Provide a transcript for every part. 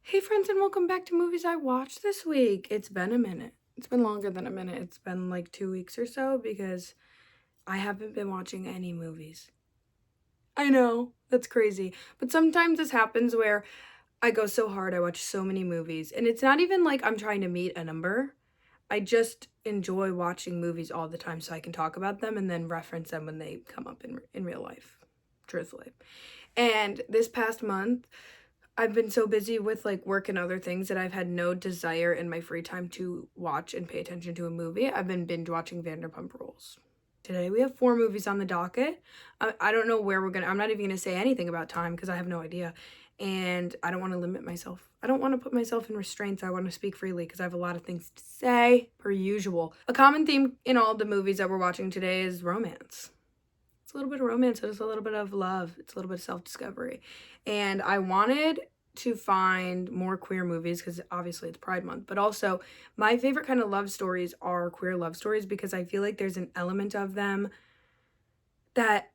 Hey friends, and welcome back to Movies I Watched this week. It's been a minute. It's been longer than a minute. It's been like 2 weeks or so because I haven't been watching any movies. I know, that's crazy. But sometimes this happens where I go so hard, I watch so many movies, and it's not even like I'm trying to meet a number. I just enjoy watching movies all the time so I can talk about them and then reference them when they come up in real life, truthfully. And this past month, I've been so busy with like work and other things that I've had no desire in my free time to watch and pay attention to a movie. I've been binge watching Vanderpump Rules. Today we have 4 movies on the docket. I don't know where I'm not even gonna say anything about time because I have no idea. And I don't want to limit myself. I don't want to put myself in restraints. I want to speak freely because I have a lot of things to say, per usual. A common theme in all the movies that we're watching today is romance. It's a little bit of romance, it's a little bit of love, it's a little bit of self-discovery. And I wanted to find more queer movies because obviously it's Pride Month, but also my favorite kind of love stories are queer love stories because I feel like there's an element of them that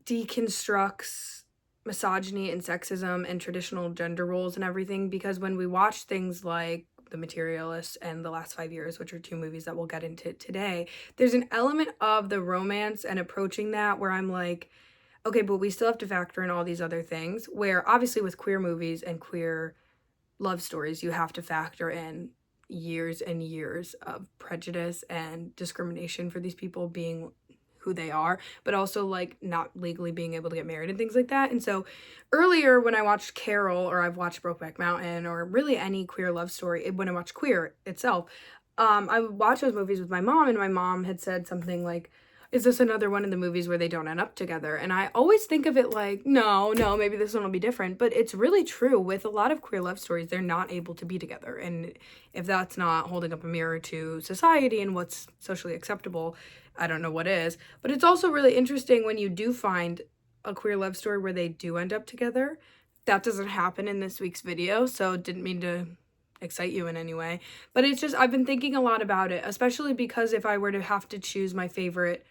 deconstructs misogyny and sexism and traditional gender roles and everything, because when we watch things like The Materialists and The Last 5 Years, which are 2 movies that we'll get into today, there's an element of the romance and approaching that where I'm like, okay, but we still have to factor in all these other things, where obviously with queer movies and queer love stories, you have to factor in years and years of prejudice and discrimination for these people being who they are, but also like not legally being able to get married and things like that. And so earlier when I watched Carol, or I've watched Brokeback Mountain, or really any queer love story, when I watch Queer itself, I would watch those movies with my mom, and my mom had said something like, is this another one of the movies where they don't end up together? And I always think of it like, no, maybe this one will be different. But it's really true with a lot of queer love stories, they're not able to be together. And if that's not holding up a mirror to society and what's socially acceptable, I don't know what is. But it's also really interesting when you do find a queer love story where they do end up together. That doesn't happen in this week's video, so didn't mean to excite you in any way. But it's just, I've been thinking a lot about it, especially because if I were to have to choose my favorite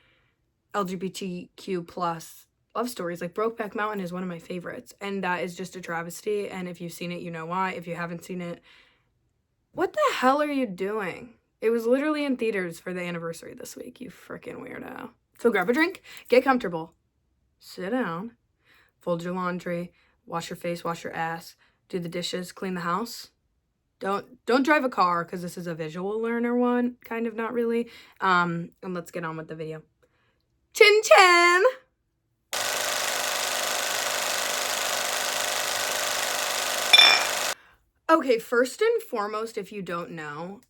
LGBTQ plus love stories, like Brokeback Mountain is one of my favorites, and that is just a travesty. And if you've seen it, you know why. If you haven't seen it, what the hell are you doing? It was literally in theaters for the anniversary this week, you freaking weirdo. So grab a drink, get comfortable, sit down, fold your laundry, wash your face, wash your ass, do the dishes, clean the house. Don't drive a car because this is a visual learner one, kind of, not really. And let's get on with the video. Chin chin! Okay, first and foremost, if you don't know,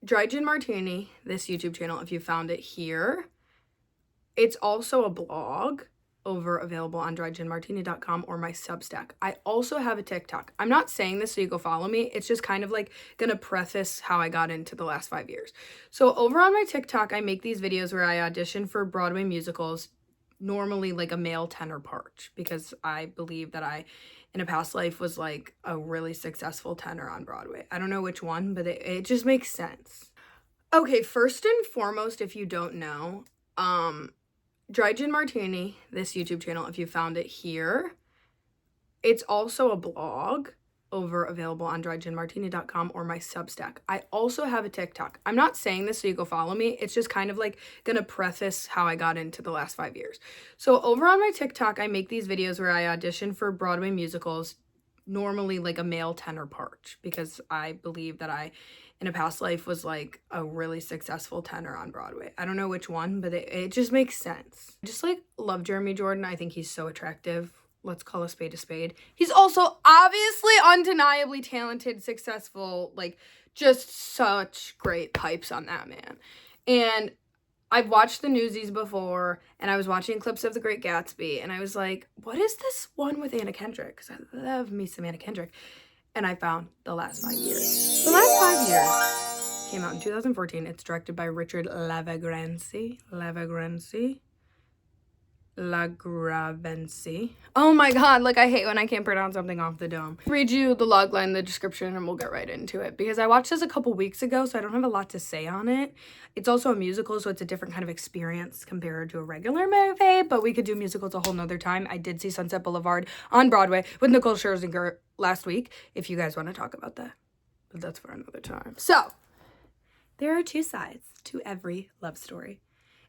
Dry Gin Martini, this YouTube channel, if you found it here, it's also a blog available on dryginmartini.com or my Substack. I also have a TikTok. I'm not saying this so you go follow me. It's just kind of like gonna preface how I got into The Last 5 Years. So over on my TikTok, I make these videos where I audition for Broadway musicals, normally like a male tenor part, because I believe that I, in a past life, was like a really successful tenor on Broadway. I don't know which one, but it just makes sense. Okay, first and foremost, if you don't know, Dry Gin Martini, this YouTube channel, if you found it here, it's also a blog available on dryginmartini.com or my Substack. I also have a TikTok. I'm not saying this so you go follow me. It's just kind of like gonna preface how I got into The Last 5 Years. So over on my TikTok, I make these videos where I audition for Broadway musicals, normally like a male tenor part, because I believe that I, in a past life, was like a really successful tenor on Broadway. I don't know which one, but it just makes sense. I just like love Jeremy Jordan. I think he's so attractive. Let's call a spade a spade. He's also obviously undeniably talented, successful, like just such great pipes on that man. And I've watched the Newsies before, and I was watching clips of The Great Gatsby, and I was like, what is this one with Anna Kendrick? Because I love me some Anna Kendrick. And I found The Last 5 Years. The Last 5 Years came out in 2014. It's directed by Richard Lavagranci. Lagravency. Oh my god, like I hate when I can't pronounce something off the dome. Read you the log line, the description, and we'll get right into it because I watched this a couple weeks ago, so I don't have a lot to say on it. It's also a musical, so it's a different kind of experience compared to a regular movie, but we could do musicals a whole nother time. I did see Sunset Boulevard on Broadway with Nicole Scherzinger last week, if you guys want to talk about that, but that's for another time. So, there are two sides to every love story.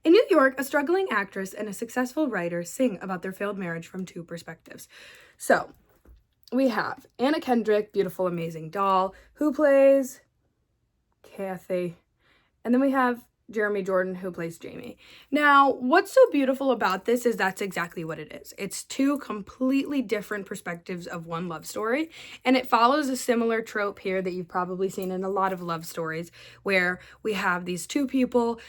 In New York, a struggling actress and a successful writer sing about their failed marriage from two perspectives. So, we have Anna Kendrick, beautiful, amazing doll, who plays Kathy. And then we have Jeremy Jordan, who plays Jamie. Now, what's so beautiful about this is that's exactly what it is. It's two completely different perspectives of one love story, and it follows a similar trope here that you've probably seen in a lot of love stories, where we have these two people,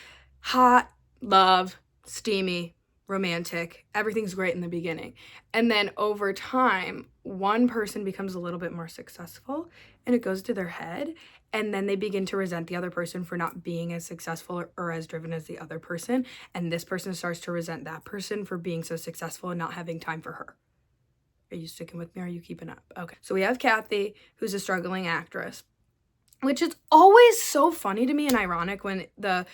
hot, love, steamy, romantic, everything's great in the beginning. And then over time, one person becomes a little bit more successful and it goes to their head. And then they begin to resent the other person for not being as successful or as driven as the other person. And this person starts to resent that person for being so successful and not having time for her. Are you sticking with me? Are you keeping up? Okay. So we have Kathy, who's a struggling actress, which is always so funny to me and ironic when the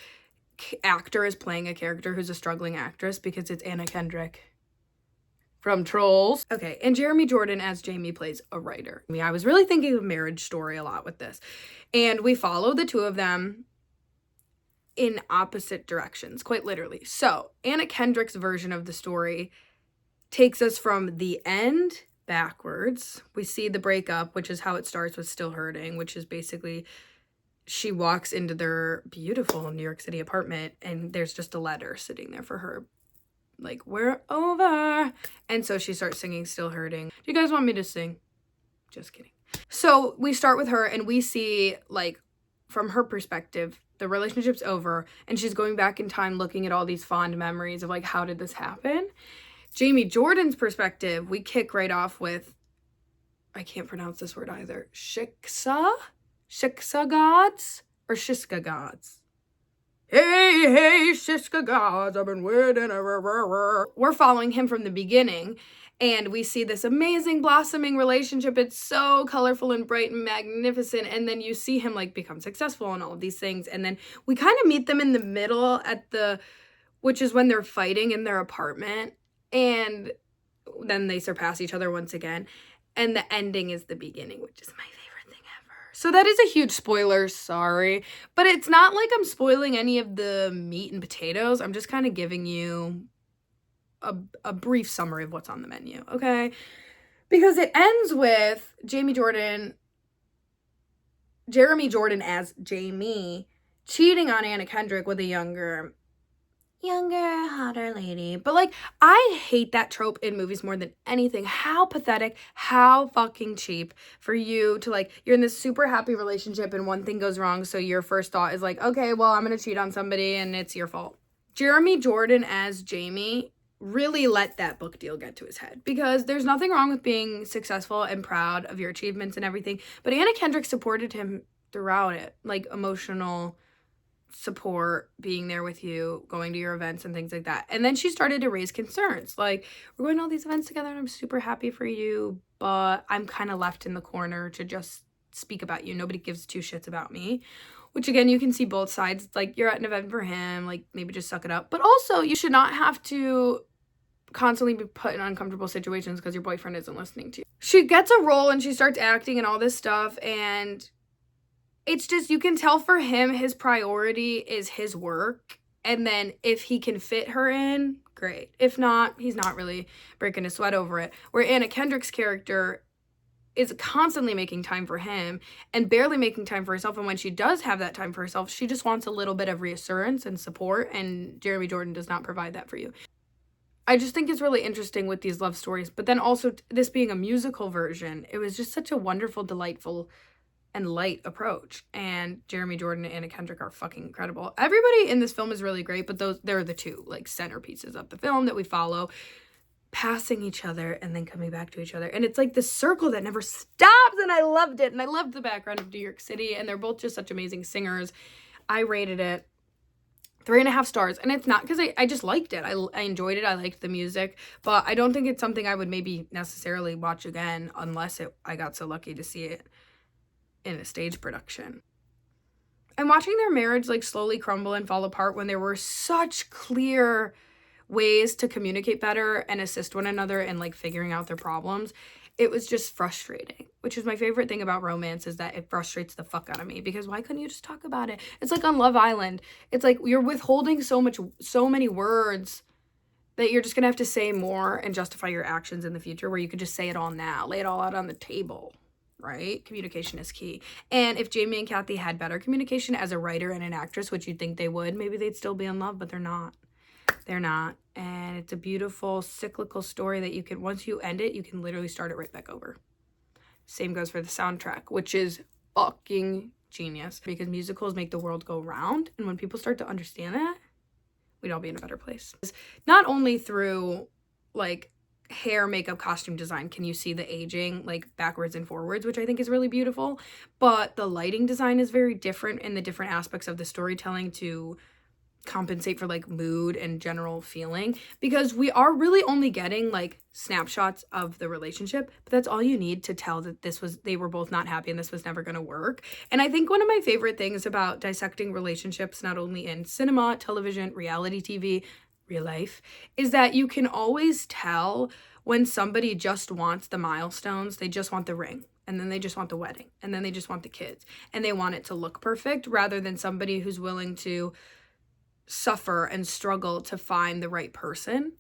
actor is playing a character who's a struggling actress, because it's Anna Kendrick from Trolls. Okay, and Jeremy Jordan as Jamie plays a writer. I was really thinking of Marriage Story a lot with this. And we follow the two of them in opposite directions, quite literally. So, Anna Kendrick's version of the story takes us from the end backwards. We see the breakup, which is how it starts with Still Hurting, which is basically she walks into their beautiful New York City apartment and there's just a letter sitting there for her. Like, we're over. And so she starts singing Still Hurting. Do you guys want me to sing? Just kidding. So we start with her and we see, like, from her perspective, the relationship's over and she's going back in time looking at all these fond memories of, like, how did this happen? Jamie Jordan's perspective, we kick right off with, I can't pronounce this word either, Shiksa gods or Shiska gods. Hey, Shiska gods, I've been waiting. We're following him from the beginning, and we see this amazing blossoming relationship. It's so colorful and bright and magnificent, and then you see him, like, become successful and all of these things, and then we kind of meet them in the middle which is when they're fighting in their apartment, and then they surpass each other once again, and the ending is the beginning, which is my favorite. So that is a huge spoiler, sorry. But it's not like I'm spoiling any of the meat and potatoes. I'm just kind of giving you a brief summary of what's on the menu, okay? Because it ends with Jeremy Jordan as Jamie cheating on Anna Kendrick with a younger, hotter lady. But, like, I hate that trope in movies more than anything. How pathetic, how fucking cheap for you to, like, you're in this super happy relationship and one thing goes wrong, so your first thought is like, okay, well, I'm gonna cheat on somebody and it's your fault. Jeremy Jordan as Jamie really let that book deal get to his head, because there's nothing wrong with being successful and proud of your achievements and everything, but Anna Kendrick supported him throughout it, like emotional support, being there with you, going to your events and things like that. And then she started to raise concerns, like, we're going to all these events together and I'm super happy for you, but I'm kind of left in the corner to just speak about you. Nobody gives two shits about me. Which, again, you can see both sides. Like, you're at an event for him, like, maybe just suck it up. But also, you should not have to constantly be put in uncomfortable situations because your boyfriend isn't listening to you. She gets a role and she starts acting and all this stuff, and it's just, you can tell for him, his priority is his work. And then if he can fit her in, great. If not, he's not really breaking a sweat over it. Where Anna Kendrick's character is constantly making time for him and barely making time for herself. And when she does have that time for herself, she just wants a little bit of reassurance and support. And Jeremy Jordan does not provide that for you. I just think it's really interesting with these love stories. But then also, this being a musical version, it was just such a wonderful, delightful, and light approach. And Jeremy Jordan and Anna Kendrick are fucking incredible. Everybody in this film is really great, but they're the two, like, centerpieces of the film that we follow, passing each other and then coming back to each other. And it's like this circle that never stops, and I loved it. And I loved the background of New York City, and they're both just such amazing singers. I rated it 3.5 stars. And it's not because I just liked it. I enjoyed it. I liked the music. But I don't think it's something I would maybe necessarily watch again unless I got so lucky to see it in a stage production. I'm watching their marriage like slowly crumble and fall apart when there were such clear ways to communicate better and assist one another in like figuring out their problems. It was just frustrating, which is my favorite thing about romance, is that it frustrates the fuck out of me, because why couldn't you just talk about it? It's like on Love Island. It's like you're withholding so many words that you're just gonna have to say more and justify your actions in the future, where you could just say it all now, lay it all out on the table, right? Communication is key. And if Jamie and Kathy had better communication as a writer and an actress, which you'd think they would, maybe they'd still be in love, but they're not. They're not. And it's a beautiful cyclical story that you can, once you end it, you can literally start it right back over. Same goes for the soundtrack, which is fucking genius, because musicals make the world go round. And when people start to understand that, we'd all be in a better place. Not only through like hair, makeup, costume design can you see the aging like backwards and forwards, which I think is really beautiful, but the lighting design is very different in the different aspects of the storytelling to compensate for like mood and general feeling, because we are really only getting like snapshots of the relationship, but that's all you need to tell that they were both not happy and this was never going to work. And I think one of my favorite things about dissecting relationships, not only in cinema, television, reality TV, real life, is that you can always tell when somebody just wants the milestones. They just want the ring, and then they just want the wedding, and then they just want the kids, and they want it to look perfect, rather than somebody who's willing to suffer and struggle to find the right person,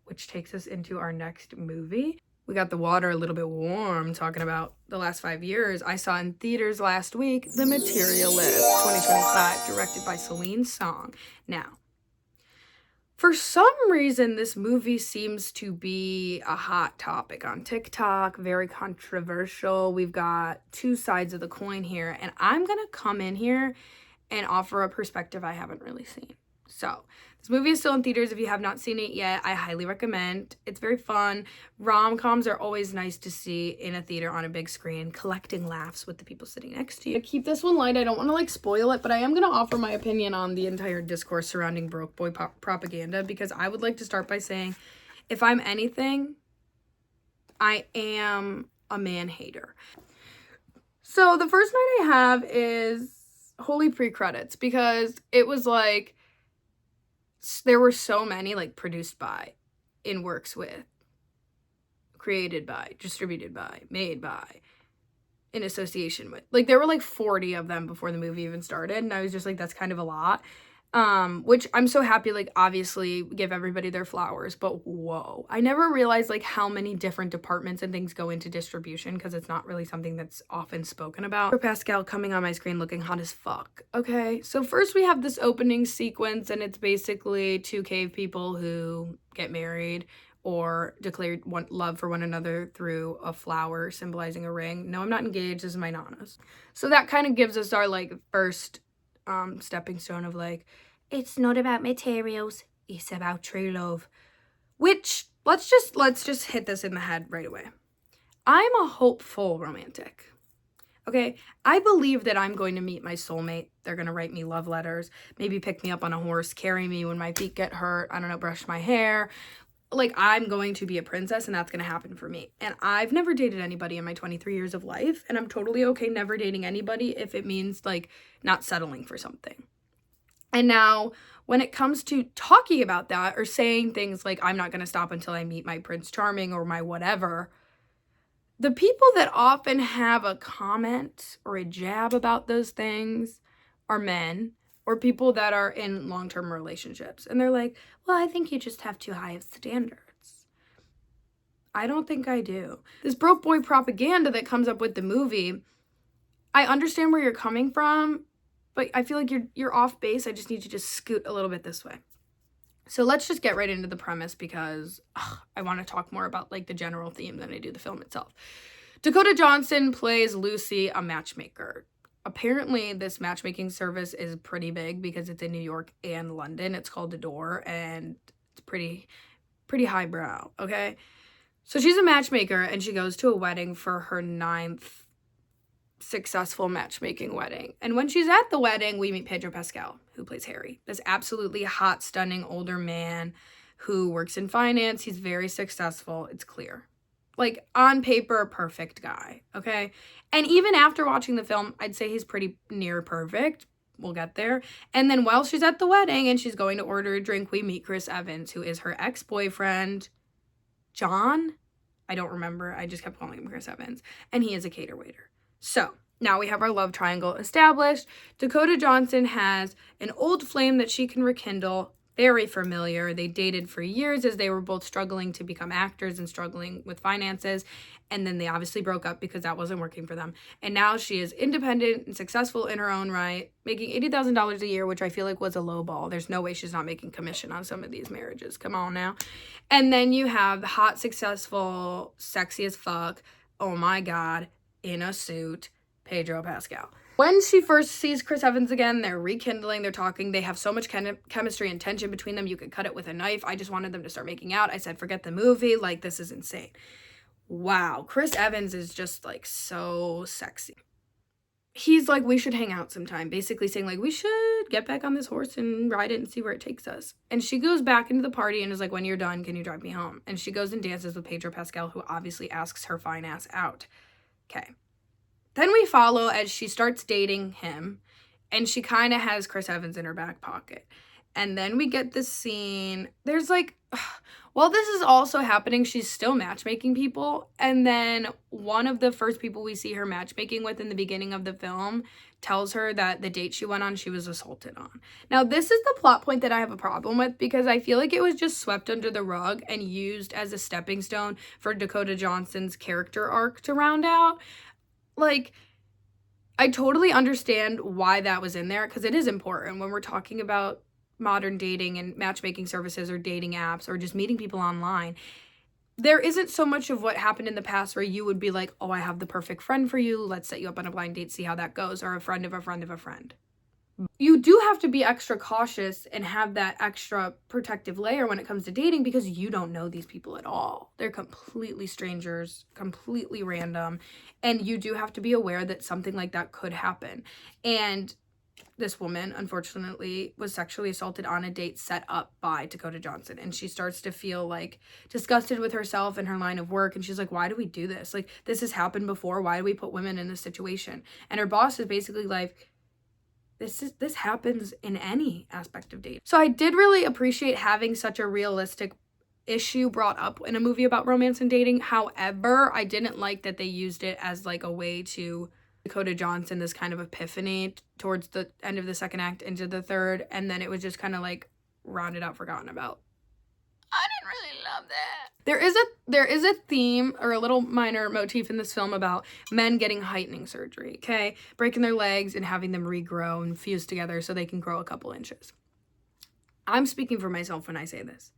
which takes us into our next movie. We got the water a little bit warm talking about the last 5 years. I saw in theaters last week The Materialists 2025, directed by Celine Song. Now, for some reason, this movie seems to be a hot topic on TikTok, very controversial. We've got two sides of the coin here, and I'm gonna come in here and offer a perspective I haven't really seen. So, this movie is still in theaters. If you have not seen it yet, I highly recommend. It's very fun. Rom-coms are always nice to see in a theater on a big screen, collecting laughs with the people sitting next to you. I keep this one light. I don't want to like spoil it, but I am going to offer my opinion on the entire discourse surrounding broke boy propaganda, because I would like to start by saying, if I'm anything, I am a man hater. So, the first night I have is holy pre-credits, because it was like there were so many like produced by, in works with, created by, distributed by, made by, in association with. Like there were like 40 of them before the movie even started, and I was just like, that's kind of a lot. Which I'm so happy, like obviously give everybody their flowers, but whoa, I never realized like how many different departments and things go into distribution, because it's not really something that's often spoken about. Pascal coming on my screen looking hot as fuck. Okay, so first we have this opening sequence, and it's basically two cave people who get married or declared love for one another through a flower symbolizing a ring. No, I'm not engaged, this is my nanas. So that kind of gives us our like first stepping stone of like, it's not about materials, it's about true love. Which, let's just hit this in the head right away. I'm a hopeful romantic. Okay, I believe that I'm going to meet my soulmate. They're going to write me love letters, maybe pick me up on a horse, carry me when my feet get hurt, I don't know, brush my hair. Like, I'm going to be a princess, and that's going to happen for me. And I've never dated anybody in my 23 years of life, and I'm totally okay never dating anybody if it means, like, not settling for something. And now, when it comes to talking about that or saying things like, I'm not going to stop until I meet my Prince Charming or my whatever, the people that often have a comment or a jab about those things are men, or people that are in long-term relationships. And they're like, well, I think you just have too high of standards. I don't think I do. This broke boy propaganda that comes up with the movie, I understand where you're coming from, but I feel like you're off base. I just need you to scoot a little bit this way. So let's just get right into the premise, because I want to talk more about like the general theme than I do the film itself. Dakota Johnson plays Lucy, a matchmaker. Apparently, this matchmaking service is pretty big because it's in New York and London. It's called Adore, and it's pretty highbrow, okay? So she's a matchmaker, and she goes to a wedding for her 9th successful matchmaking wedding. And when she's at the wedding, we meet Pedro Pascal, who plays Harry. This absolutely hot, stunning older man who works in finance. He's very successful. It's clear. Like, on paper, perfect guy, okay? And even after watching the film, I'd say he's pretty near perfect. We'll get there. And then while she's at the wedding and she's going to order a drink, we meet Chris Evans, who is her ex-boyfriend, John? I don't remember. I just kept calling him Chris Evans. And he is a cater waiter. So, now we have our love triangle established. Dakota Johnson has an old flame that she can rekindle. Very familiar. They dated for years as they were both struggling to become actors and struggling with finances. And then they obviously broke up because that wasn't working for them. And now she is independent and successful in her own right, making $80,000 a year, which I feel like was a low ball. There's no way she's not making commission on some of these marriages. Come on now. And then you have the hot, successful, sexy as fuck, oh my God, in a suit, Pedro Pascal. When she first sees Chris Evans again, they're rekindling, they're talking, they have so much chemistry and tension between them, you could cut it with a knife. I just wanted them to start making out. I said, forget the movie, like, this is insane. Wow, Chris Evans is just, like, so sexy. He's like, we should hang out sometime, basically saying, like, we should get back on this horse and ride it and see where it takes us. And she goes back into the party and is like, when you're done, can you drive me home? And she goes and dances with Pedro Pascal, who obviously asks her fine ass out. Okay. Then we follow as she starts dating him, and she kind of has Chris Evans in her back pocket. And then we get this scene. There's like, while this is also happening, she's still matchmaking people. And then one of the first people we see her matchmaking with in the beginning of the film tells her that the date she went on, she was assaulted on. Now, this is the plot point that I have a problem with because I feel like it was just swept under the rug and used as a stepping stone for Dakota Johnson's character arc to round out. Like, I totally understand why that was in there because it is important when we're talking about modern dating and matchmaking services or dating apps or just meeting people online. There isn't so much of what happened in the past where you would be like, oh, I have the perfect friend for you. Let's set you up on a blind date, see how that goes, or a friend of a friend of a friend. You do have to be extra cautious and have that extra protective layer when it comes to dating because you don't know these people at all. They're completely strangers, completely random, and you do have to be aware that something like that could happen. And this woman, unfortunately, was sexually assaulted on a date set up by Dakota Johnson, and she starts to feel like disgusted with herself and her line of work, and she's like, why do we do this? Like, this has happened before. Why do we put women in this situation? And her boss is basically like, this happens in any aspect of dating. So I did really appreciate having such a realistic issue brought up in a movie about romance and dating. However, I didn't like that they used it as like a way to Dakota Johnson this kind of epiphany towards the end of the second act into the third, and then it was just kind of like rounded out, forgotten about. I didn't really love that. There is a theme or a little minor motif in this film about men getting heightening surgery, okay? Breaking their legs and having them regrow and fuse together so they can grow a couple inches. I'm speaking for myself when I say this.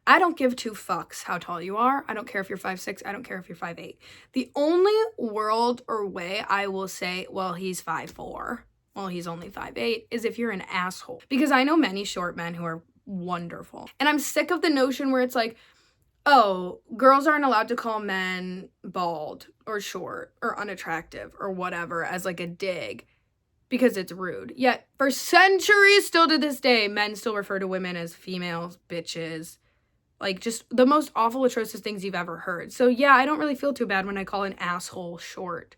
I don't give two fucks how tall you are. I don't care if you're 5'6". I don't care if you're 5'8". The only world or way I will say, well, he's 5'4", well, he's only 5'8", is if you're an asshole. Because I know many short men who are wonderful. And I'm sick of the notion where it's like, oh, girls aren't allowed to call men bald or short or unattractive or whatever as like a dig because it's rude. Yet for centuries, still to this day, men still refer to women as females, bitches, like just the most awful, atrocious things you've ever heard. So yeah, I don't really feel too bad when I call an asshole short.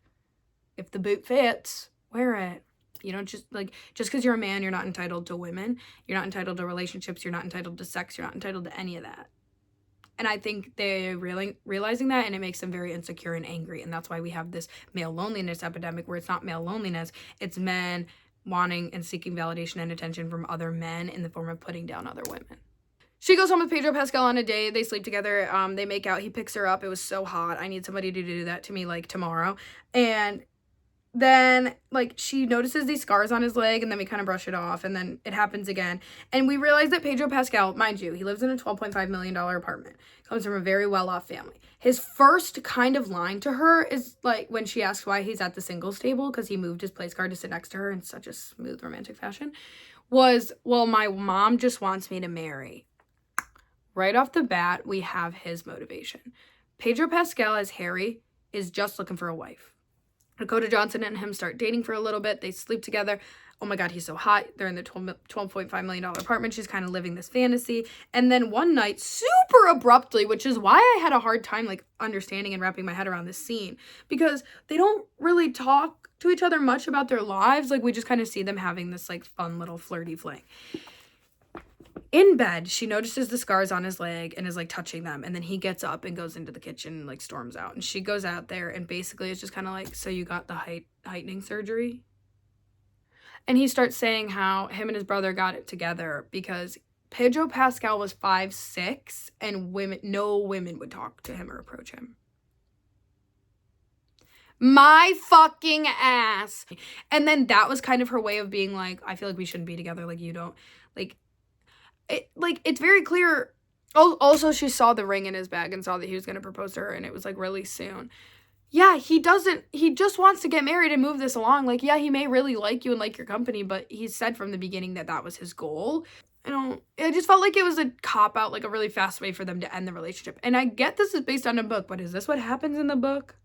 If the boot fits, wear it. You know, just because you're a man, you're not entitled to women. You're not entitled to relationships. You're not entitled to sex. You're not entitled to any of that. And I think they're really realizing that, and it makes them very insecure and angry. And that's why we have this male loneliness epidemic where it's not male loneliness. It's men wanting and seeking validation and attention from other men in the form of putting down other women. She goes home with Pedro Pascal on a date. They sleep together. They make out. He picks her up. It was so hot. I need somebody to do that to me, like, tomorrow. And then, like, she notices these scars on his leg, and then we kind of brush it off, and then it happens again. And we realize that Pedro Pascal, mind you, he lives in a $12.5 million apartment, comes from a very well-off family. His first kind of line to her is, like, when she asks why he's at the singles table, because he moved his place card to sit next to her in such a smooth, romantic fashion, was, well, my mom just wants me to marry. Right off the bat, we have his motivation. Pedro Pascal as Harry is just looking for a wife. Dakota Johnson and him start dating for a little bit. They sleep together. Oh my God, he's so hot. They're in the $12.5 million apartment. She's kind of living this fantasy. And then one night, super abruptly, which is why I had a hard time like understanding and wrapping my head around this scene, because they don't really talk to each other much about their lives. Like, we just kind of see them having this like fun little flirty fling. In bed, she notices the scars on his leg and is like touching them. And then he gets up and goes into the kitchen and like storms out. And she goes out there and basically it's just kind of like, so you got the heightening surgery? And he starts saying how him and his brother got it together because Pedro Pascal was 5'6" and no women would talk to him or approach him. My fucking ass. And then that was kind of her way of being like, I feel like we shouldn't be together. Like, you don't, like, it's very clear. Oh, also she saw the ring in his bag and saw that he was going to propose to her, and it was like really soon. Yeah, he just wants to get married and move this along. Like, yeah, he may really like you and like your company, but he said from the beginning that that was his goal. I just felt like it was a cop-out, like a really fast way for them to end the relationship. And I get this is based on a book, but is this what happens in the book?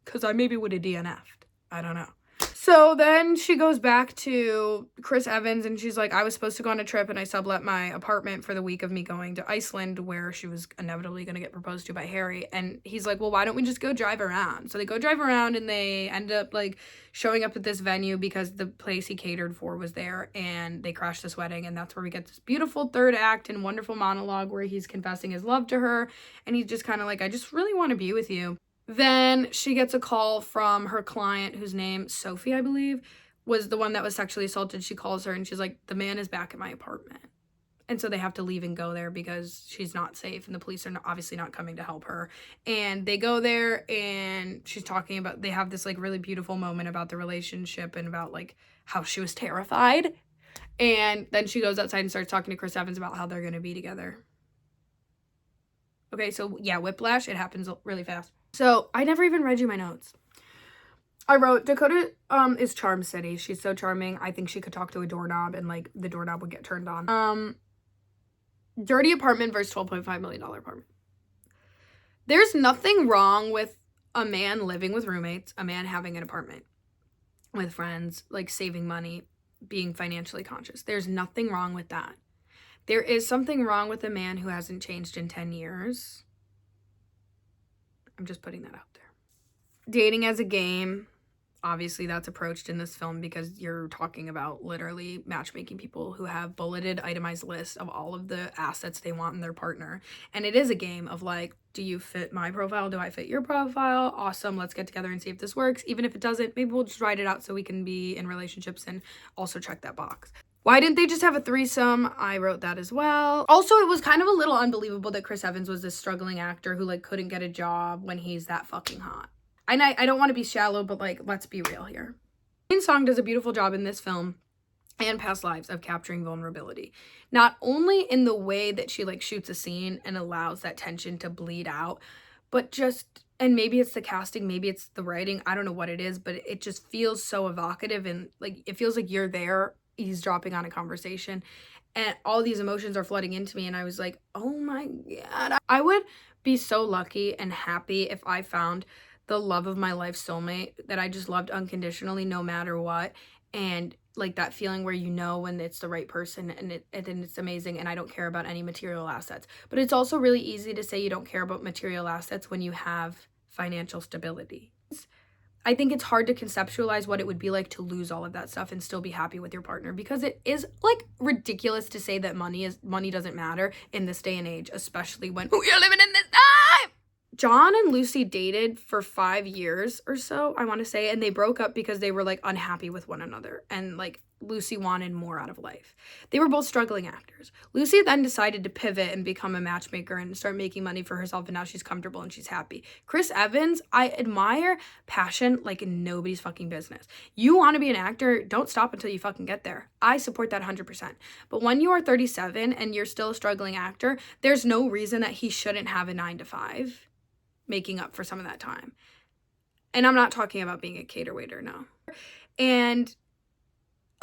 Because I maybe would have DNF'd. I don't know. So then she goes back to Chris Evans and she's like, I was supposed to go on a trip and I sublet my apartment for the week of me going to Iceland, where she was inevitably going to get proposed to by Harry. And he's like, well, why don't we just go drive around? So they go drive around and they end up like showing up at this venue because the place he catered for was there, and they crash this wedding. And that's where we get this beautiful third act and wonderful monologue where he's confessing his love to her. And he's just kind of like, I just really want to be with you. Then she gets a call from her client, whose name, Sophie, I believe, was the one that was sexually assaulted. She calls her and she's like, the man is back at my apartment. And so they have to leave and go there because she's not safe and the police are obviously not coming to help her. And they go there and she's talking about, they have this like really beautiful moment about the relationship and about like how she was terrified. And then she goes outside and starts talking to Chris Evans about how they're going to be together. Okay, so yeah, whiplash, it happens really fast. So I never even read you my notes. I wrote, Dakota is Charm City. She's so charming. I think she could talk to a doorknob and like the doorknob would get turned on. Dirty apartment versus $12.5 million apartment. There's nothing wrong with a man living with roommates, a man having an apartment with friends, like saving money, being financially conscious. There's nothing wrong with that. There is something wrong with a man who hasn't changed in 10 years. I'm just putting that out there. Dating as a game. Obviously, that's approached in this film because you're talking about literally matchmaking people who have bulleted, itemized lists of all of the assets they want in their partner. And it is a game of like, do you fit my profile? Do I fit your profile? Awesome. Let's get together and see if this works. Even if it doesn't, maybe we'll just write it out so we can be in relationships and also check that box. Why didn't they just have a threesome? I wrote that as well. Also, it was kind of a little unbelievable that Chris Evans was this struggling actor who like couldn't get a job when he's that fucking hot. And I don't want to be shallow, but like, let's be real here. Celine Song does a beautiful job in this film and Past Lives of capturing vulnerability. Not only in the way that she like shoots a scene and allows that tension to bleed out, but just, and maybe it's the casting, maybe it's the writing, I don't know what it is, but it just feels so evocative and like, it feels like you're there eavesdropping on a conversation and all these emotions are flooding into me, and I was like, oh my God. I would be so lucky and happy if I found the love of my life soulmate that I just loved unconditionally no matter what, and like that feeling where you know when it's the right person and it's amazing and I don't care about any material assets. But it's also really easy to say you don't care about material assets when you have financial stability. I think it's hard to conceptualize what it would be like to lose all of that stuff and still be happy with your partner, because it is like ridiculous to say that money doesn't matter in this day and age, especially when we are living in this time. John and Lucy dated for 5 years or so, I want to say, and they broke up because they were like unhappy with one another and like Lucy wanted more out of life. They were both struggling actors. Lucy then decided to pivot and become a matchmaker and start making money for herself, and now she's comfortable and she's happy. Chris Evans, I admire passion like nobody's fucking business. You want to be an actor, don't stop until you fucking get there. I support that 100%. But when you are 37 and you're still a struggling actor, there's no reason that he shouldn't have a 9-to-5 making up for some of that time. And I'm not talking about being a cater waiter, no. And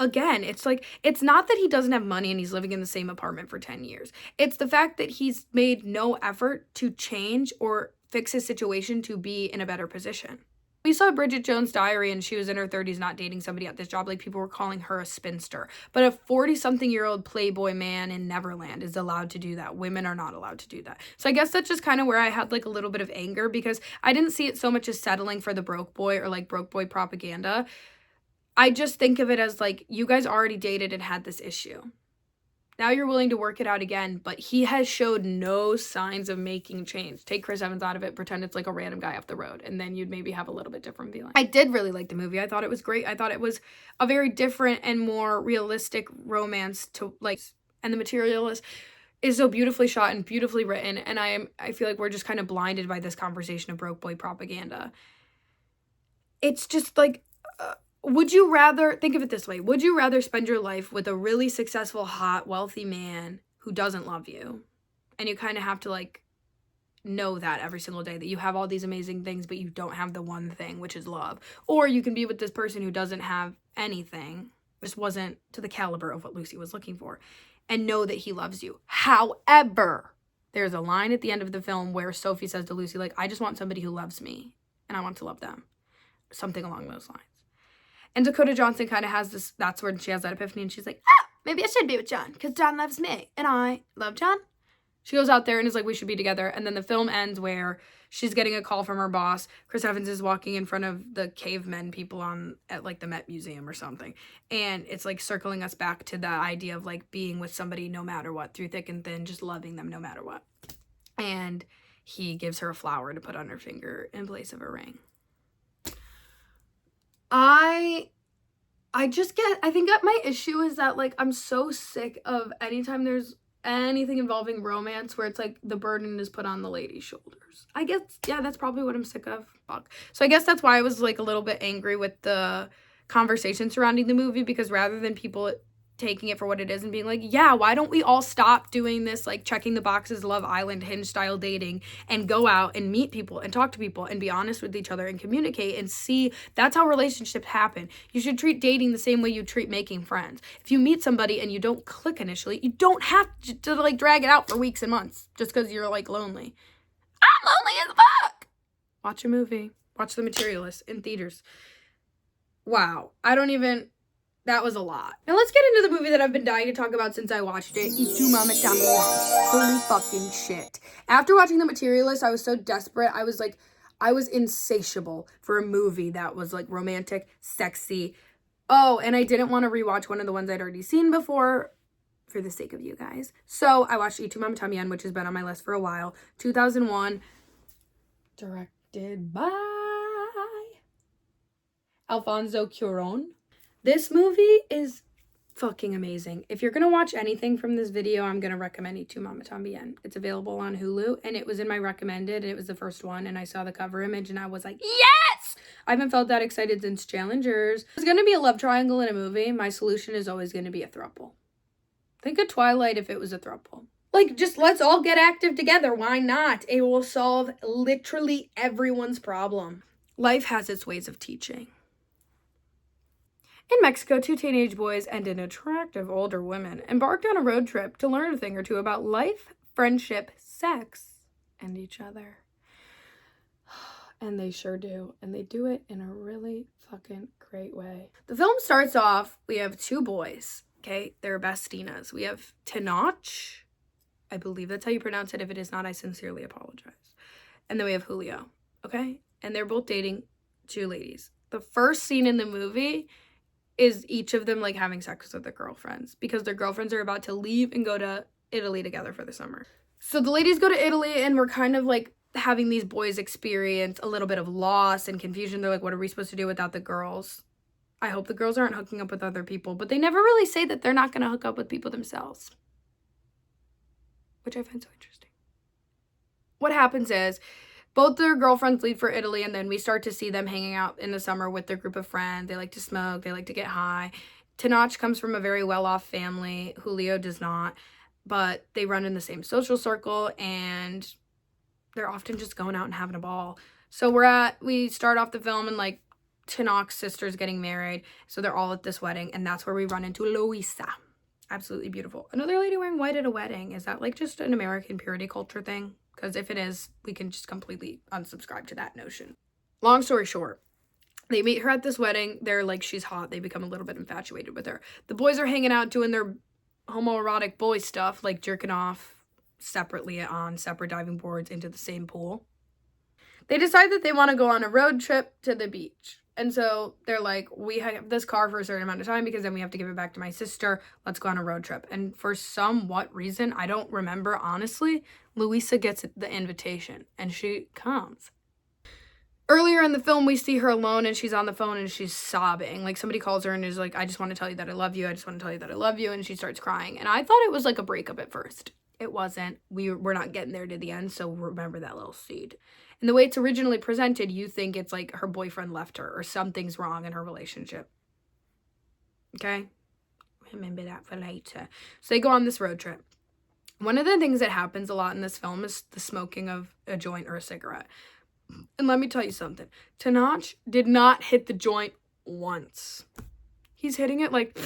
again, it's like, it's not that he doesn't have money and he's living in the same apartment for 10 years. It's the fact that he's made no effort to change or fix his situation to be in a better position. We saw Bridget Jones' Diary and she was in her 30s not dating somebody at this job. Like, people were calling her a spinster. But a 40-something-year-old playboy man in Neverland is allowed to do that. Women are not allowed to do that. So I guess that's just kind of where I had like a little bit of anger, because I didn't see it so much as settling for the broke boy or like broke boy propaganda. I just think of it as like, you guys already dated and had this issue. Now you're willing to work it out again, but he has showed no signs of making change. Take Chris Evans out of it, pretend it's like a random guy off the road, and then you'd maybe have a little bit different feeling. I did really like the movie. I thought it was great. I thought it was a very different and more realistic romance to like, and The Materialists is so beautifully shot and beautifully written, and I feel like we're just kind of blinded by this conversation of broke boy propaganda. It's just like, would you rather, think of it this way, would you rather spend your life with a really successful, hot, wealthy man who doesn't love you? And you kind of have to like know that every single day, that you have all these amazing things, but you don't have the one thing, which is love. Or you can be with this person who doesn't have anything, just wasn't to the caliber of what Lucy was looking for, and know that he loves you. However, there's a line at the end of the film where Sophie says to Lucy, like, I just want somebody who loves me, and I want to love them. Something along those lines. And Dakota Johnson kind of has this, that's when she has that epiphany, and she's like, maybe I should be with John, because John loves me, and I love John. She goes out there and is like, we should be together. And then the film ends where she's getting a call from her boss. Chris Evans is walking in front of the cavemen people at like the Met Museum or something. And it's like circling us back to the idea of like being with somebody no matter what, through thick and thin, just loving them no matter what. And he gives her a flower to put on her finger in place of a ring. I think that my issue is that, like, I'm so sick of anytime there's anything involving romance where it's like the burden is put on the lady's shoulders. I guess, yeah, that's probably what I'm sick of. Fuck. So I guess that's why I was like a little bit angry with the conversation surrounding the movie, because rather than people taking it for what it is and being like, yeah, why don't we all stop doing this, like, checking the boxes, Love Island, Hinge style dating, and go out and meet people and talk to people and be honest with each other and communicate and see that's how relationships happen. You should treat dating the same way you treat making friends. If you meet somebody and you don't click initially, you don't have to like drag it out for weeks and months just because you're like lonely. I'm lonely as fuck. Watch a movie. Watch The Materialists in theaters. Wow. That was a lot. Now let's get into the movie that I've been dying to talk about since I watched it, Y Tu Mamá Tambien. Holy fucking shit. After watching The Materialist, I was so desperate. I was insatiable for a movie that was like romantic, sexy. Oh, and I didn't want to rewatch one of the ones I'd already seen before for the sake of you guys. So I watched Y Tu Mamá Tambien, which has been on my list for a while. 2001. Directed by Alfonso Cuarón. This movie is fucking amazing. If you're going to watch anything from this video, I'm going to recommend Y Tu Mamá Tambien. It's available on Hulu, and it was in my recommended, and it was the first one, and I saw the cover image, and I was like, yes! I haven't felt that excited since Challengers. If there's going to be a love triangle in a movie, my solution is always going to be a throuple. Think of Twilight if it was a throuple. Like, just let's all get active together. Why not? It will solve literally everyone's problem. Life has its ways of teaching. In Mexico, two teenage boys and an attractive older woman embarked on a road trip to learn a thing or two about life, friendship, sex, and each other. And they sure do. And they do it in a really fucking great way. The film starts off, we have two boys, okay? They're bestinas. We have Tenoch. I believe that's how you pronounce it. If it is not, I sincerely apologize. And then we have Julio, okay? And they're both dating two ladies. The first scene in the movie is each of them like having sex with their girlfriends, because their girlfriends are about to leave and go to Italy together for the summer. So the ladies go to Italy, and we're kind of like having these boys experience a little bit of loss and confusion. They're like, what are we supposed to do without the girls? I hope the girls aren't hooking up with other people, but they never really say that they're not going to hook up with people themselves, which I find so interesting. What happens is both their girlfriends leave for Italy, and then we start to see them hanging out in the summer with their group of friends. They like to smoke. They like to get high. Tenoch comes from a very well-off family. Julio does not, but they run in the same social circle, and they're often just going out and having a ball. So we start off the film, and like Tenoch's sister's getting married, so they're all at this wedding, and that's where we run into Luisa. Absolutely beautiful. Another lady wearing white at a wedding. Is that like just an American purity culture thing? Because if it is, we can just completely unsubscribe to that notion. Long story short, They meet her at this wedding. They're like, she's hot. They become a little bit infatuated with her. The boys are hanging out doing their homoerotic boy stuff, like jerking off separately on separate diving boards into the same pool. They decide that they want to go on a road trip to the beach. And so they're like, we have this car for a certain amount of time because then we have to give it back to my sister. Let's go on a road trip. And for somewhat reason, I don't remember, honestly, Louisa gets the invitation and she comes. Earlier in the film, we see her alone and she's on the phone and she's sobbing. Like, somebody calls her and is like, I just want to tell you that I love you. I just want to tell you that I love you. And she starts crying. And I thought it was like a breakup at first. It wasn't. We're not getting there to the end, so remember that little seed. And the way it's originally presented, you think it's like her boyfriend left her or something's wrong in her relationship. Okay? Remember that for later. So they go on this road trip. One of the things that happens a lot in this film is the smoking of a joint or a cigarette. And let me tell you something. Tenoch did not hit the joint once. He's hitting it like,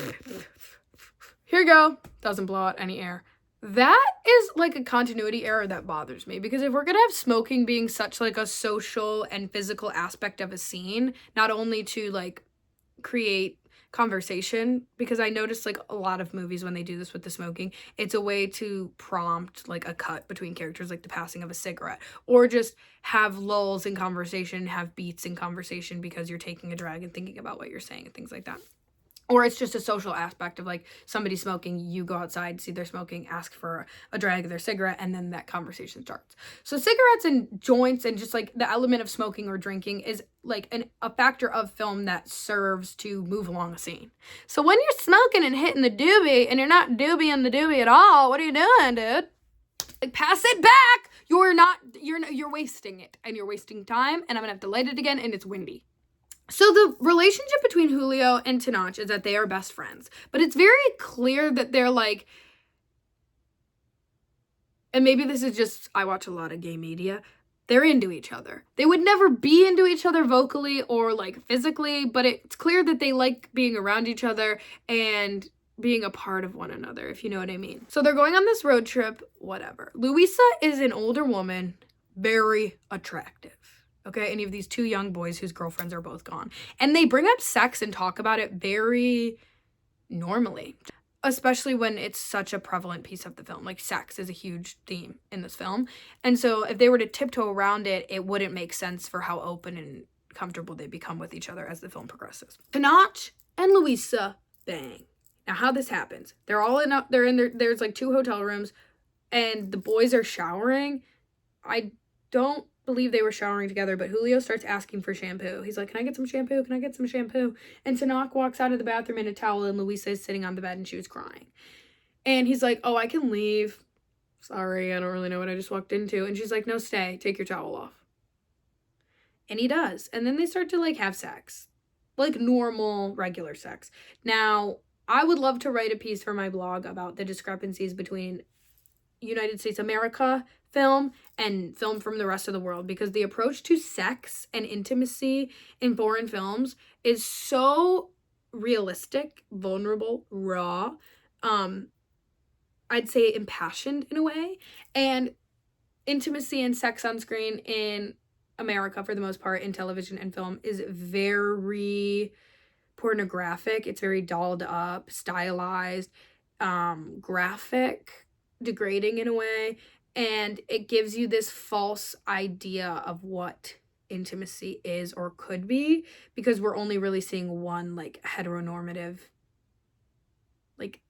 here you go. Doesn't blow out any air. That is like a continuity error that bothers me, because if we're gonna have smoking being such like a social and physical aspect of a scene, not only to like create conversation, because I noticed like a lot of movies when they do this with the smoking, it's a way to prompt like a cut between characters, like the passing of a cigarette, or just have lulls in conversation, have beats in conversation because you're taking a drag and thinking about what you're saying and things like that. Or it's just a social aspect of like somebody smoking, you go outside, see they're smoking, ask for a drag of their cigarette, and then that conversation starts. So cigarettes and joints and just like the element of smoking or drinking is like a factor of film that serves to move along a scene. So when you're smoking and hitting the doobie and you're not doobieing the doobie at all, what are you doing, dude? Like, pass it back. You're wasting it, and you're wasting time, and I'm gonna have to light it again, and it's windy. So the relationship between Julio and Tenoch is that they are best friends. But it's very clear that they're like, and maybe this is just, I watch a lot of gay media, they're into each other. They would never be into each other vocally or like physically, but it's clear that they like being around each other and being a part of one another, if you know what I mean. So they're going on this road trip, whatever. Louisa is an older woman, very attractive. Okay, and you have these two young boys whose girlfriends are both gone. And they bring up sex and talk about it very normally, especially when it's such a prevalent piece of the film. Like, sex is a huge theme in this film. And so if they were to tiptoe around it, it wouldn't make sense for how open and comfortable they become with each other as the film progresses. Tenoch and Louisa bang. Now, how this happens, there's like 2 hotel rooms, and the boys are showering. I don't believe they were showering together, but Julio starts asking for shampoo. He's like, can I get some shampoo? Can I get some shampoo? And Tenoch walks out of the bathroom in a towel, and Louisa is sitting on the bed and she was crying. And he's like, oh, I can leave. Sorry, I don't really know what I just walked into. And she's like, no, stay. Take your towel off. And he does. And then they start to like have sex. Like normal, regular sex. Now, I would love to write a piece for my blog about the discrepancies between United States America film and film from the rest of the world, because the approach to sex and intimacy in foreign films is so realistic, vulnerable, raw, I'd say impassioned in a way. And intimacy and sex on screen in America, for the most part, in television and film, is very pornographic. It's very dolled up, stylized, graphic, degrading in a way, and it gives you this false idea of what intimacy is or could be, because we're only really seeing one like heteronormative like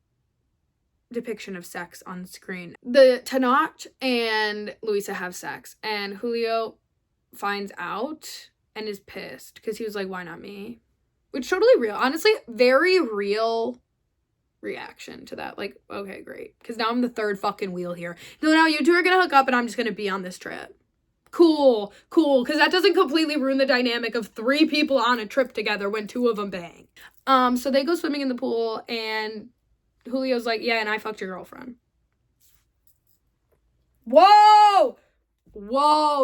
depiction of sex on screen. The Tenoch and Louisa have sex, and Julio finds out and is pissed because he was like, why not me? Which totally real, honestly, very real reaction to that. Like, okay, great, because now I'm the third fucking wheel here. No, now you two are gonna hook up and I'm just gonna be on this trip. Cool, because that doesn't completely ruin the dynamic of 3 people on a trip together when 2 of them bang. So they go swimming in the pool, and Julio's like, yeah, and I fucked your girlfriend. Whoa,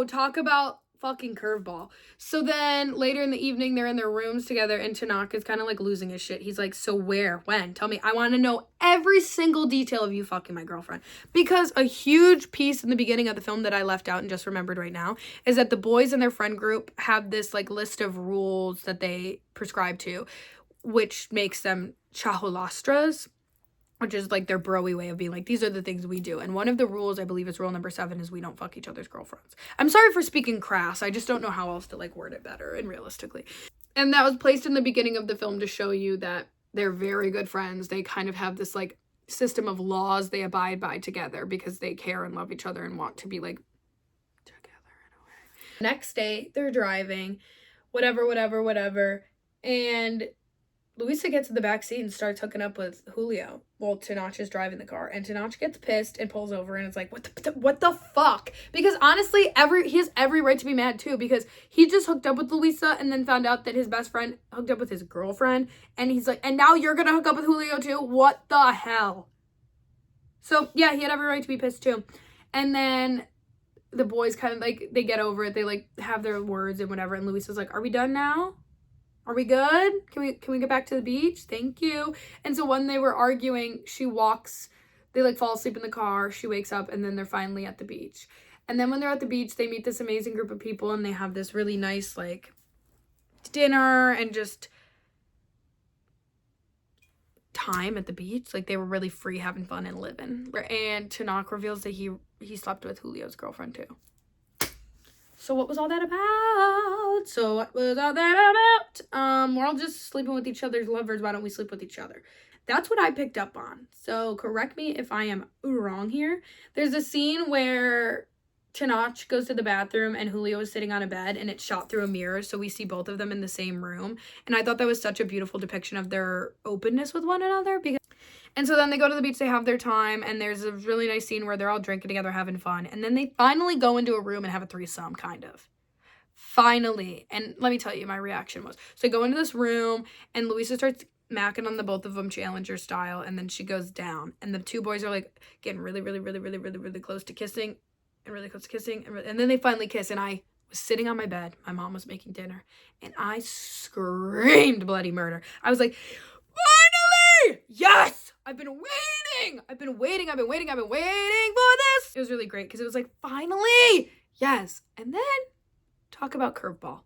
talk about fucking curveball. So then later in the evening, they're in their rooms together and Tanaka's kind of like losing his shit. He's like, so where, when? Tell me. I want to know every single detail of you fucking my girlfriend. Because a huge piece in the beginning of the film that I left out and just remembered right now is that the boys in their friend group have this like list of rules that they prescribe to, which makes them chaholastras, which is like their bro-y way of being like, these are the things we do. And one of the rules, I believe it's rule number 7, is we don't fuck each other's girlfriends. I'm sorry for speaking crass. I just don't know how else to like word it better and realistically. And that was placed in the beginning of the film to show you that they're very good friends. They kind of have this like system of laws they abide by together because they care and love each other and want to be like together in a way. Next day, they're driving, whatever. And Luisa gets in the back seat and starts hooking up with Julio while Tenoch is driving the car. And Tenoch gets pissed and pulls over and it's like, what the fuck? Because honestly, he has every right to be mad too, because he just hooked up with Luisa and then found out that his best friend hooked up with his girlfriend. And he's like, and now you're gonna hook up with Julio too? What the hell? So yeah, he had every right to be pissed too. And then the boys kind of like, they get over it. They like have their words and whatever. And Luisa's like, are we done now? Are we good? Can we get back to the beach? Thank you. And so when they were arguing, she walks, they like fall asleep in the car, she wakes up, and then they're finally at the beach. And then when they're at the beach, they meet this amazing group of people and they have this really nice like dinner and just time at the beach. Like they were really free, having fun and living. And Tenoch reveals that he slept with Julio's girlfriend too. So what was all that about? We're all just sleeping with each other's lovers. Why don't we sleep with each other? That's what I picked up on. So correct me if I am wrong here. There's a scene where Tenoch goes to the bathroom and Julio is sitting on a bed and it's shot through a mirror. So we see both of them in the same room. And I thought that was such a beautiful depiction of their openness with one another. And so then they go to the beach, they have their time, and there's a really nice scene where they're all drinking together, having fun. And then they finally go into a room and have a threesome, kind of. Finally. And let me tell you, my reaction was, so they go into this room, and Luisa starts macking on the both of them, Challenger style, and then she goes down. And the two boys are, like, getting really close to kissing, and really close to kissing. And then they finally kiss, and I was sitting on my bed. My mom was making dinner, and I screamed bloody murder. I was like, finally! Yes! I've been waiting for this. It was really great because it was like, finally, yes. And then talk about curveball.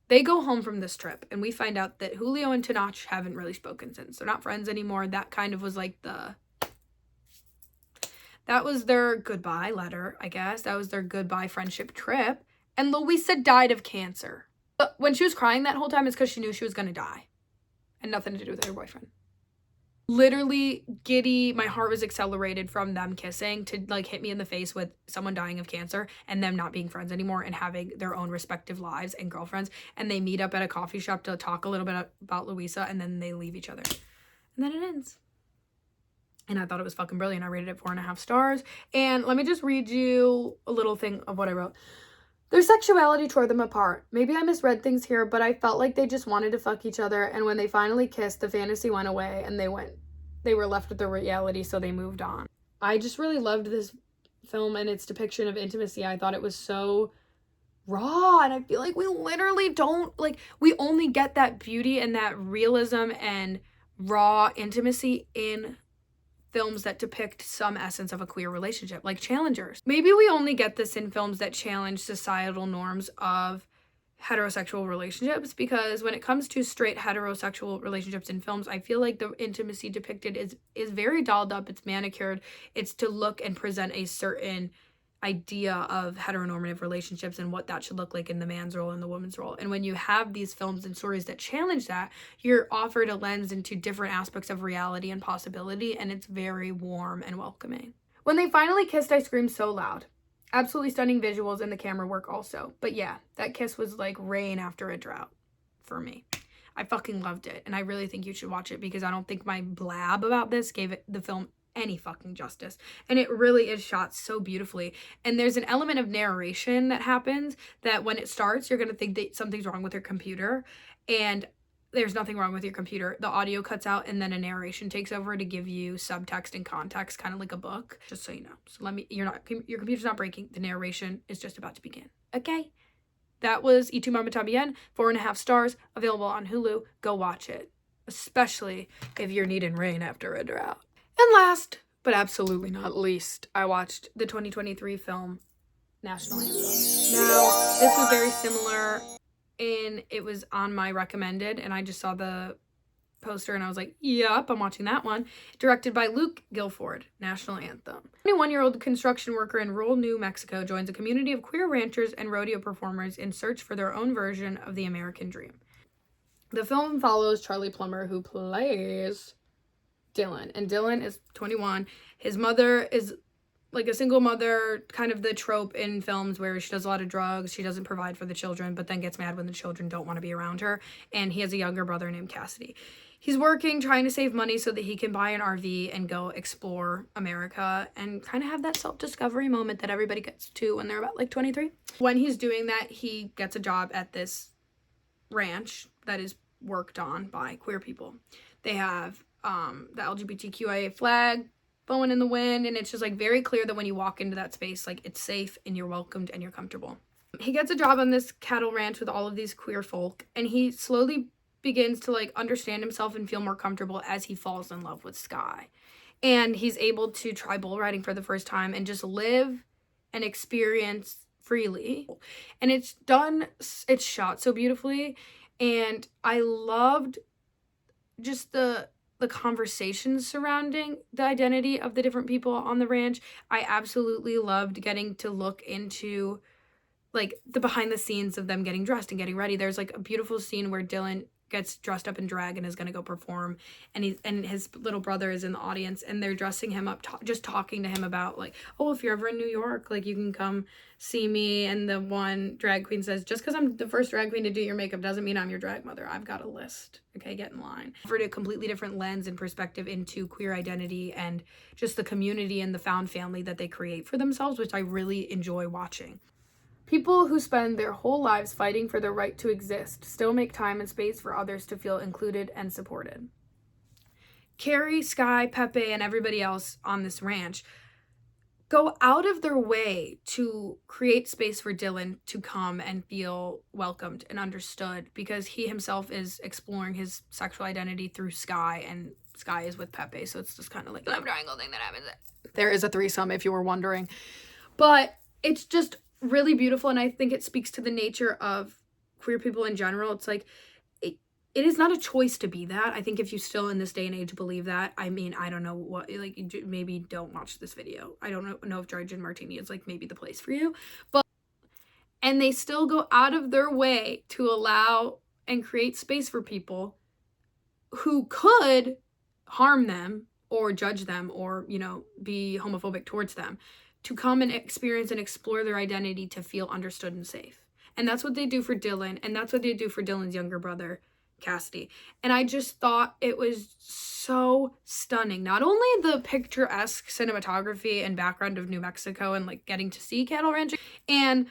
They go home from this trip and we find out that Julio and Tenoch haven't really spoken since. They're not friends anymore. That kind of was like that was their goodbye letter, I guess. That was their goodbye friendship trip. And Luisa died of cancer. But when she was crying that whole time, it's because she knew she was going to die. And nothing to do with her boyfriend. Literally giddy, my heart was accelerated from them kissing to like hit me in the face with someone dying of cancer and them not being friends anymore and having their own respective lives and girlfriends. And they meet up at a coffee shop to talk a little bit about Luisa and then they leave each other. And then it ends. And I thought it was fucking brilliant. I rated it 4.5 stars. And let me just read you a little thing of what I wrote. Their sexuality tore them apart. Maybe I misread things here, but I felt like they just wanted to fuck each other, and when they finally kissed, the fantasy went away, and they were left with the reality, so they moved on. I just really loved this film and its depiction of intimacy. I thought it was so raw, and I feel like we literally we only get that beauty and that realism and raw intimacy in films that depict some essence of a queer relationship, like Challengers. Maybe we only get this in films that challenge societal norms of heterosexual relationships, because when it comes to straight heterosexual relationships in films, I feel like the intimacy depicted is very dolled up, it's manicured, it's to look and present a certain idea of heteronormative relationships and what that should look like in the man's role and the woman's role. And when you have these films and stories that challenge that, you're offered a lens into different aspects of reality and possibility, and it's very warm and welcoming. When they finally kissed, I screamed so loud. Absolutely stunning visuals and the camera work also. But yeah, that kiss was like rain after a drought for me. I fucking loved it, and I really think you should watch it because I don't think my blab about this gave the film any fucking justice. And it really is shot so beautifully. And there's an element of narration that happens that when it starts, you're going to think that something's wrong with your computer, and there's nothing wrong with your computer. The audio cuts out and then a narration takes over to give you subtext and context, kind of like a book, just so you know. So your computer's not breaking. The narration is just about to begin. Okay? That was Y Tu Mamá Tambien, 4.5 stars, available on Hulu. Go watch it, especially if you're needing rain after a drought. And last, but absolutely not least, I watched the 2023 film National Anthem. Now, this was very similar, and it was on my recommended, and I just saw the poster and I was like, yep, I'm watching that one. Directed by Luke Guilford, National Anthem. 21-year-old construction worker in rural New Mexico joins a community of queer ranchers and rodeo performers in search for their own version of the American dream. The film follows Charlie Plummer, who plays Dylan, and Dylan is 21. His mother is like a single mother, kind of the trope in films where she does a lot of drugs, she doesn't provide for the children, but then gets mad when the children don't want to be around her, and he has a younger brother named Cassidy. He's working, trying to save money so that he can buy an RV and go explore America and kind of have that self-discovery moment that everybody gets to when they're about like 23. When he's doing that, he gets a job at this ranch that is worked on by queer people. They have the LGBTQIA flag blowing in the wind, and it's just like very clear that when you walk into that space, like it's safe and you're welcomed and you're comfortable. He gets a job on this cattle ranch with all of these queer folk, and he slowly begins to like understand himself and feel more comfortable as he falls in love with Sky. And he's able to try bull riding for the first time and just live and experience freely. And it's shot so beautifully, and I loved just the conversations surrounding the identity of the different people on the ranch. I absolutely loved getting to look into like the behind the scenes of them getting dressed and getting ready. There's like a beautiful scene where Dylan gets dressed up in drag and is going to go perform, and his little brother is in the audience, and they're dressing him up, just talking to him about like, oh, if you're ever in New York, like you can come see me. And the one drag queen says, just because I'm the first drag queen to do your makeup doesn't mean I'm your drag mother. I've got a list. Okay, get in line. Offered a completely different lens and perspective into queer identity and just the community and the found family that they create for themselves, which I really enjoy watching. People who spend their whole lives fighting for their right to exist still make time and space for others to feel included and supported. Carrie, Sky, Pepe, and everybody else on this ranch go out of their way to create space for Dylan to come and feel welcomed and understood, because he himself is exploring his sexual identity through Sky, and Sky is with Pepe, so it's just kind of like a love triangle thing that happens. There is a threesome, if you were wondering. But it's just really beautiful, and I think it speaks to the nature of queer people in general. It's like it is not a choice to be that. I think if you still in this day and age believe that, I mean, I don't know what, like, maybe don't watch this video. I don't know if Dry Gin Martini is like maybe the place for you, but and they still go out of their way to allow and create space for people who could harm them or judge them or, you know, be homophobic towards them, to come and experience and explore their identity to feel understood and safe. And that's what they do for Dylan, and that's what they do for Dylan's younger brother, Cassidy. And I just thought it was so stunning. Not only the picturesque cinematography and background of New Mexico and like getting to see cattle ranching, and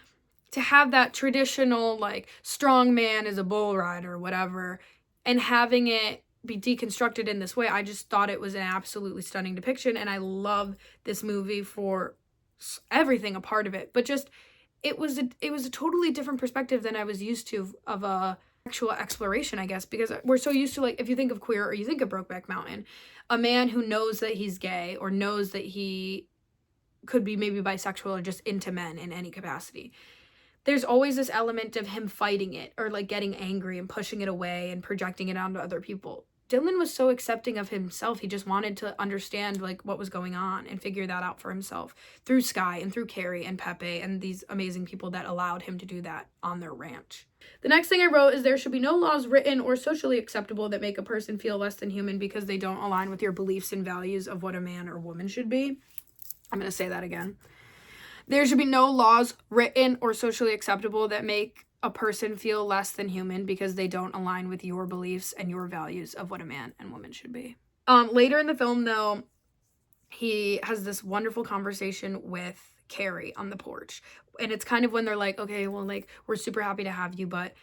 to have that traditional like strong man is a bull rider or whatever, and having it be deconstructed in this way, I just thought it was an absolutely stunning depiction. And I love this movie for everything a part of it, but just it was a totally different perspective than I was used to of a sexual exploration, I guess, because we're so used to, like, if you think of queer or you think of Brokeback Mountain, a man who knows that he's gay or knows that he could be maybe bisexual or just into men in any capacity, there's always this element of him fighting it or like getting angry and pushing it away and projecting it onto other people. Dylan was so accepting of himself. He just wanted to understand like what was going on and figure that out for himself through Sky and through Carrie and Pepe and these amazing people that allowed him to do that on their ranch. The next thing I wrote is there should be no laws written or socially acceptable that make a person feel less than human because they don't align with your beliefs and values of what a man or woman should be. I'm going to say that again. There should be no laws written or socially acceptable that make a person feel less than human because they don't align with your beliefs and your values of what a man and woman should be. Later in the film, though, he has this wonderful conversation with Carrie on the porch. And it's kind of when they're like, okay, well, like, we're super happy to have you, but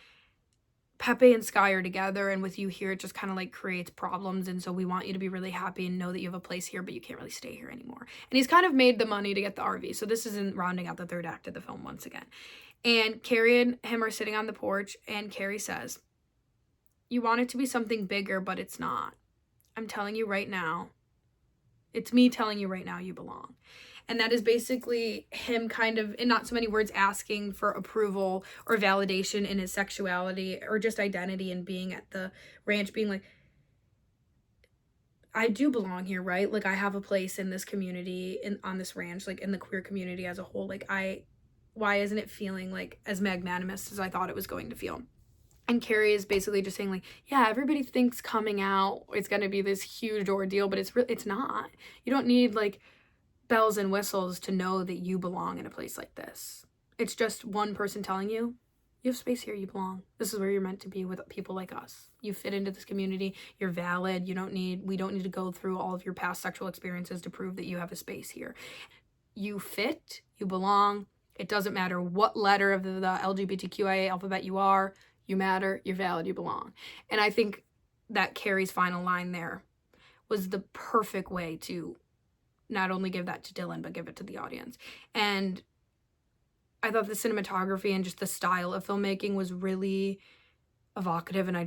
Pepe and Sky are together, and with you here, it just kind of like creates problems. And so we want you to be really happy and know that you have a place here, but you can't really stay here anymore. And he's kind of made the money to get the RV. So this isn't rounding out the third act of the film once again. And Carrie and him are sitting on the porch, and Carrie says, "You want it to be something bigger, but it's not. I'm telling you right now. It's me telling you right now you belong." And that is basically him kind of, in not so many words, asking for approval or validation in his sexuality or just identity and being at the ranch, being like, I do belong here, right? Like, I have a place in this community, on this ranch, like in the queer community as a whole. Like, why isn't it feeling like as magnanimous as I thought it was going to feel? And Carrie is basically just saying, like, yeah, everybody thinks coming out is going to be this huge ordeal, but it's not. You don't need like bells and whistles to know that you belong in a place like this. It's just one person telling you, you have space here, you belong. This is where you're meant to be with people like us. You fit into this community, you're valid. We don't need to go through all of your past sexual experiences to prove that you have a space here. You fit, you belong. It doesn't matter what letter of the LGBTQIA alphabet you are. You matter, you're valid, you belong. And I think that Carrie's final line there was the perfect way to not only give that to Dylan, but give it to the audience. And I thought the cinematography and just the style of filmmaking was really evocative, and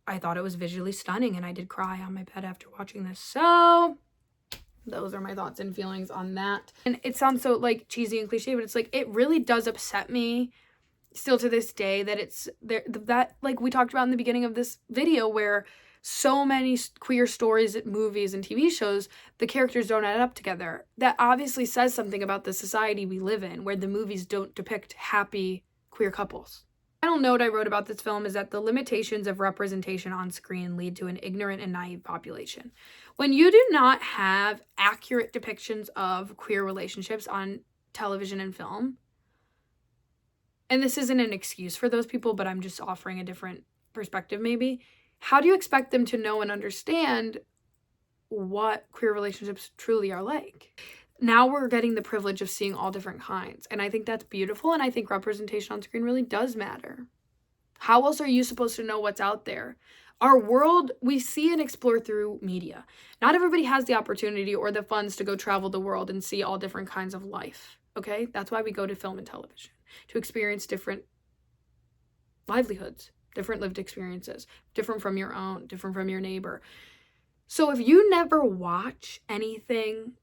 I thought it was visually stunning, and I did cry on my bed after watching this. So those are my thoughts and feelings on that. And it sounds so like cheesy and cliche, but it's like, it really does upset me still to this day that it's there, that like we talked about in the beginning of this video, where so many queer stories, movies, and TV shows, the characters don't add up together. That obviously says something about the society we live in, where the movies don't depict happy queer couples. The final note I wrote about this film is that the limitations of representation on screen lead to an ignorant and naive population. When you do not have accurate depictions of queer relationships on television and film, and this isn't an excuse for those people, but I'm just offering a different perspective maybe, how do you expect them to know and understand what queer relationships truly are like? Now we're getting the privilege of seeing all different kinds, and I think that's beautiful, and I think representation on screen really does matter. How else are you supposed to know what's out there? Our world, we see and explore through media. Not everybody has the opportunity or the funds to go travel the world and see all different kinds of life, okay? That's why we go to film and television, to experience different livelihoods, different lived experiences, different from your own, different from your neighbor. So if you never watch anything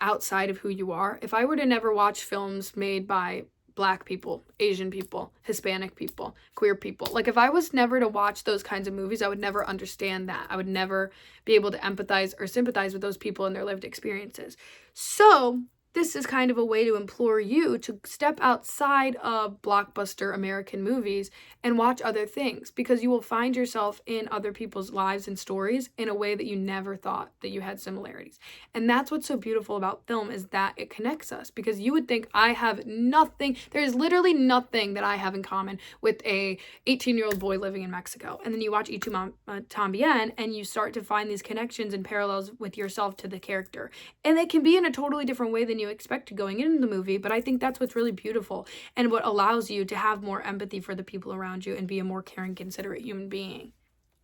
outside of who you are, if I were to never watch films made by Black people, Asian people, Hispanic people, queer people, like if I was never to watch those kinds of movies, I would never understand that. I would never be able to empathize or sympathize with those people and their lived experiences. So this is kind of a way to implore you to step outside of blockbuster American movies and watch other things, because you will find yourself in other people's lives and stories in a way that you never thought that you had similarities. And that's what's so beautiful about film, is that it connects us, because you would think I have nothing, there's literally nothing that I have in common with a 18-year-old boy living in Mexico. And then you watch Tambien and you start to find these connections and parallels with yourself to the character. And it can be in a totally different way than you expect going into the movie, but I think that's what's really beautiful and what allows you to have more empathy for the people around you and be a more caring, considerate human being.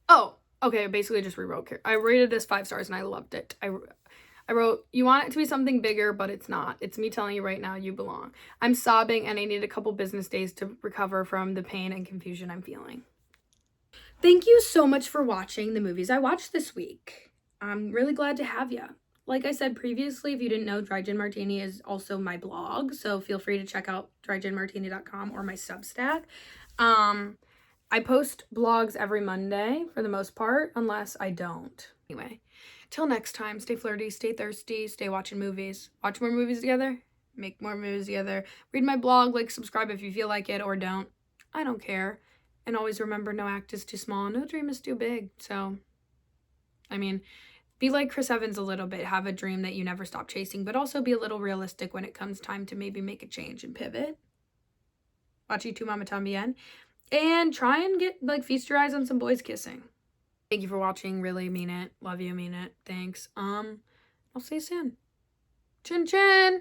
Oh, okay, I basically just rewrote. I rated this 5 stars and I loved it. I wrote, you want it to be something bigger, but it's not. It's me telling you right now you belong. I'm sobbing and I need a couple business days to recover from the pain and confusion I'm feeling. Thank you so much for watching the movies I watched this week. I'm really glad to have you. Like I said previously, if you didn't know, Dry Gin Martini is also my blog, so feel free to check out dryginmartini.com or my Substack. I post blogs every Monday for the most part, unless I don't. Anyway, till next time, stay flirty, stay thirsty, stay watching movies. Watch more movies together, make more movies together. Read my blog, like, subscribe if you feel like it, or don't. I don't care. And always remember, no act is too small, no dream is too big. So, I mean, be like Chris Evans a little bit. Have a dream that you never stop chasing, but also be a little realistic when it comes time to maybe make a change and pivot. Watch Y Tu Mama Tambien. And try and get, like, feast your eyes on some boys kissing. Thank you for watching. Really mean it. Love you, mean it. Thanks. I'll see you soon. Chin chin!